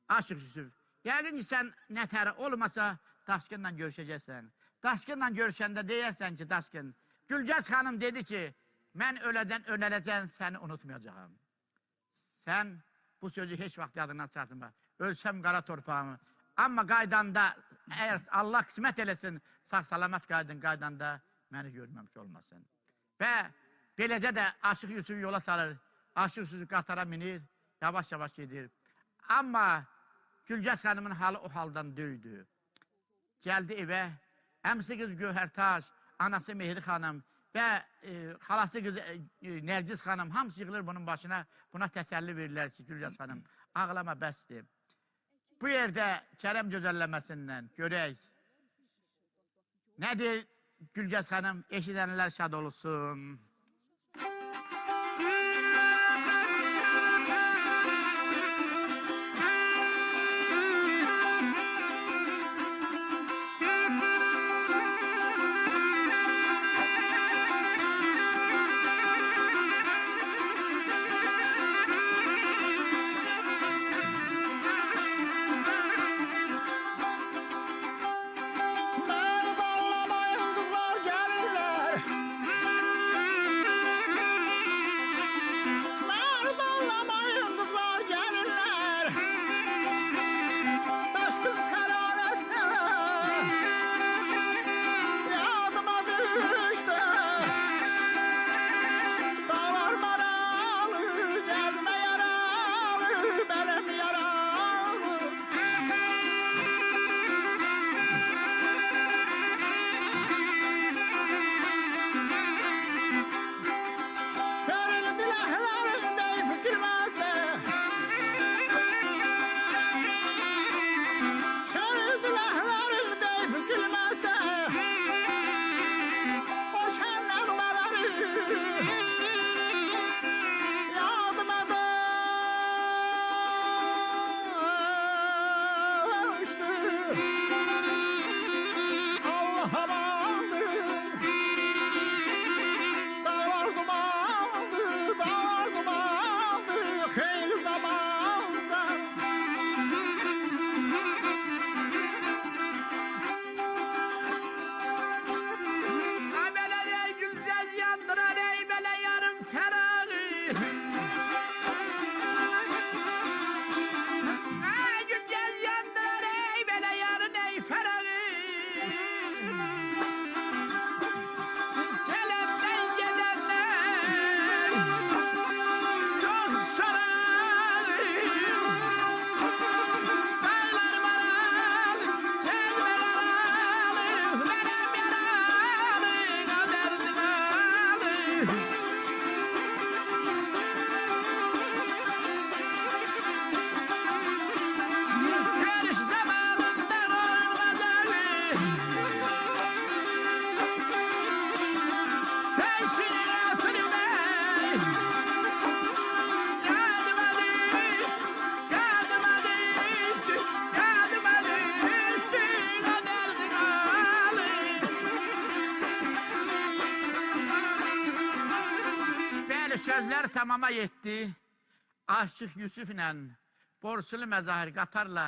Speaker 2: Aşıq Yusuf, yəqin ki, sən nətəri olmasa Daşqınla görüşəcəksən. Daşqınla görüşəndə deyərsən ki, Daşqın, Gülgəz xanım dedi ki, mən ölədən ölələcəm, səni unutmayacağım. Sən bu sözü heç vaxt yadından çıxartma. Ölsəm qara torpağımı. Amma qaydanda, əgər Allah qismət eləsin, sağ-salamat qaydanda məni görməmiş olmasın. Və beləcə də Aşıq Yusufu yola salır. Aşıq Yusufu qatara minir, yavaş-yavaş gedir. Amma Gülgəz xanımın halı o haldan döydü. Gəldi evə, əmsi qız Gövhərtaş, anası Mehri xanım və xalası qız Nərgiz xanım hamısı yığılır bunun başına, buna təsəlli verirlər ki, Gülgəz xanım, ağlama bəsdir. Bu yerdə Kərəm gözəlləməsindən görək. Nədir Gülgəz xanım, eşidənlər şad olsun. Sözlər tamama yetdi. Aşıq Yusuf ilə Borsulu Məzahir qatarla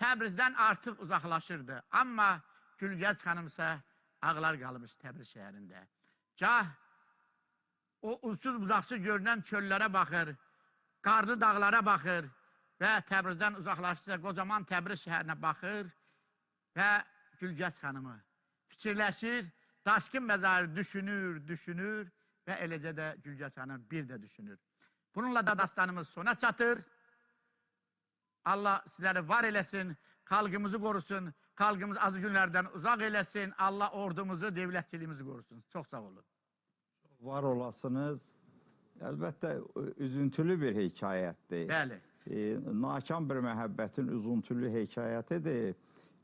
Speaker 2: Təbrizdən artıq uzaqlaşırdı. Amma Gülgəz xanımsa ağlar qalmış Təbriz şəhərində. Gah o uçsuz bucaqsız görünən çöllərə baxır, qarlı dağlara baxır və Təbrizdən uzaqlaşsa qocaman Təbriz şəhərinə baxır və Gülgəz xanımı fikirləşir, Daşkın məzarı düşünür və eləcə də Gülgəz xanım bir də düşünür. Bununla da dastanımız sona çatır. Allah sizləri var eləsin, xalqımızı qorusun, xalqımız azı günlərdən uzaq eləsin, Allah ordumuzu, devlətçiliyimizi qorusun. Çox sağ olun.
Speaker 1: Var olasınız. Əlbəttə, üzüntülü bir hekayətdir.
Speaker 2: Bəli.
Speaker 1: Nakan bir məhəbbətin üzüntülü hekayətidir.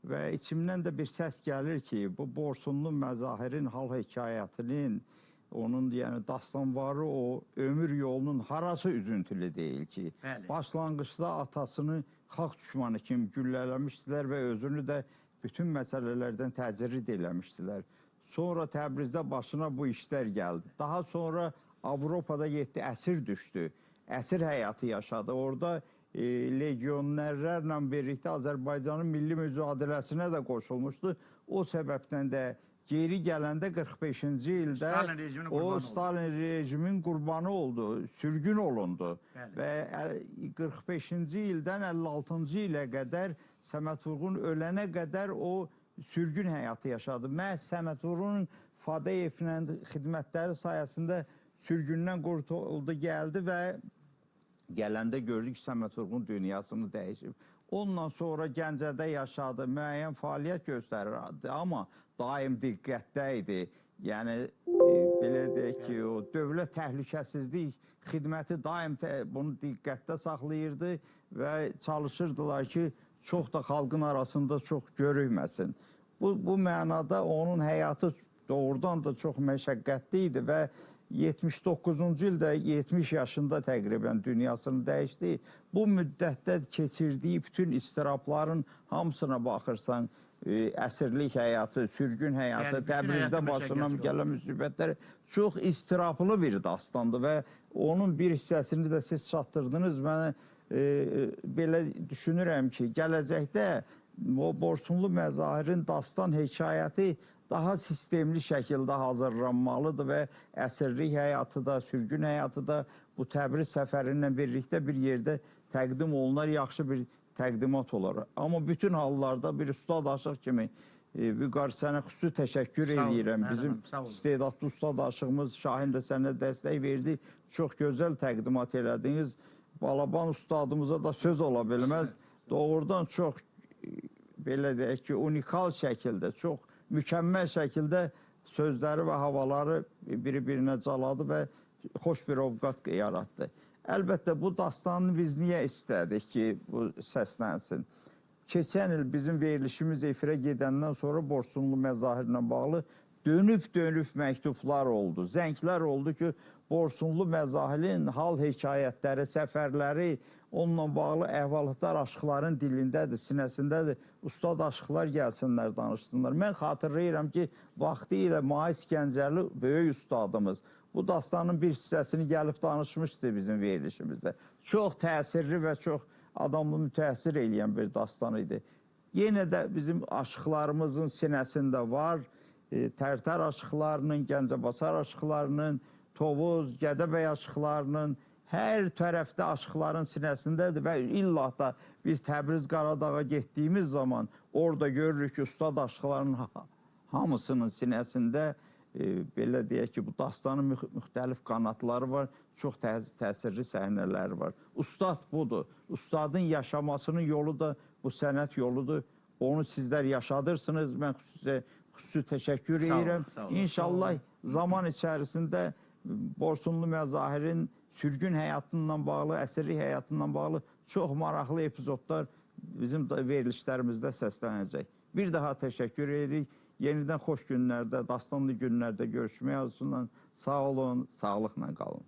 Speaker 1: Və içimdən də bir səs gəlir ki, bu Borsunlu Məzahirin hal hekayətinin, onun yəni dastanvarı o ömür yolunun harası üzüntülü deyil ki.
Speaker 2: Bəli.
Speaker 1: Başlanğıçda atasını xalq düşmanı kimi güllələmişdilər və özünü də bütün məsələlərdən təcrid eləmişdilər. Sonra Təbrizdə başına bu işlər gəldi. Daha sonra Avropada getdi, əsir düşdü. Əsir həyatı yaşadı. Orada legionerlərlə birlikdə Azərbaycanın milli mücadiləsinə də qoşulmuşdu. O səbəbdən də geri gələndə 45-ci ildə o Stalin rejimin qurbanı oldu, sürgün olundu.
Speaker 2: Bəli.
Speaker 1: Və 45-ci ildən 56-cı ilə qədər Səməd Vurğun ölənə qədər o sürgün həyatı yaşadı. Məhz Səməd Vurğunun Fadeyevlə xidmətləri sayəsində sürgündən qurtuldu, gəldi və gələndə gördük ki, Səməd Vurğun dünyasını dəyişib. Ondan sonra Gəncədə yaşadı, müəyyən fəaliyyət göstərirdi, amma daim diqqətdə idi. Yəni, belə deyək ki, o dövlət təhlükəsizlik xidməti daim bunu diqqətdə saxlayırdı və çalışırdılar ki, çox da xalqın arasında çox görülməsin. Bu mənada onun həyatı doğrudan da çox məşəqqətli idi və 79-cu ildə 70 yaşında təqribən dünyasını dəyişdi. Bu müddətdə keçirdiyi bütün istirabların hamısına baxırsan, əsirlik həyatı, sürgün həyatı, Təbrizdə başına gələn müsibətlər çox istirablı bir dastandır və onun bir hissəsini də siz çatdırdınız. Mən belə düşünürəm ki, gələcəkdə o Borsunlu Məzahirin dastan hekayəti daha sistemli şəkildə hazırlanmalıdır və əsirlik həyatı da, sürgün həyatı da bu Təbriz səfərinlə birlikdə bir yerdə təqdim olunar, yaxşı bir təqdimat olar. Amma bütün hallarda bir ustad aşıq kimi Vüqar sənə xüsusi təşəkkür edirəm. Bizim istedadlı ustad aşığımız Şahin də sənə dəstək verdi. Çox gözəl təqdimat elədiniz. Balaban ustadımıza da söz ola bilməz. Doğrudan çox, belə deyək ki, unikal şəkildə, çox mükəmməl şəkildə sözləri və havaları bir-birinə caladı və xoş bir ovqat yaratdı. Əlbəttə, bu dastanını biz niyə istədik ki, bu səslənsin? Keçən il bizim verilişimiz efirə gedəndən sonra Borsunlu Məzahirlə bağlı dönüb məktublar oldu, zənglər oldu ki, Borsunlu Məzahirin hal hekayətləri, səfərləri, onunla bağlı əhvalatlar aşıqların dilindədir, sinəsindədir. Ustad aşıqlar gəlsinlər, danışsınlar. Mən xatırlayıram ki, vaxtı ilə Mais Gəncəli böyük ustadımız bu dastanın bir hissəsini gəlib danışmışdı bizim verilişimizdə. Çox təsirli və çox adamı mütəəssir eləyən bir dastan idi. Yenə də bizim aşıqlarımızın sinəsində var, Tərtər aşıqlarının, Gəncəbasar aşıqlarının, Tovuz, Gədəbəy aşıqlarının, hər tərəfdə aşıqların sinəsindədir və illah da biz Təbriz Qaradağa getdiyimiz zaman orada görürük ki, ustad aşıqların hamısının sinəsində belə deyək ki, bu dastanın müxtəlif qanatları var, çox təsirli səhnələri var. Ustad budur. Ustadın yaşamasının yolu da bu sənət yoludur. Onu sizlər yaşadırsınız. Mən xüsusi təşəkkür edirəm. İnşallah zaman içərisində Borsunlu Məzahirin sürgün həyatından bağlı, əsirlik həyatından bağlı çox maraqlı epizodlar bizim verilişlərimizdə səslənəcək. Bir daha təşəkkür edirik. Yenidən xoş günlərdə, dastanlı günlərdə görüşmək arzusundan sağ olun, sağlıqla qalın.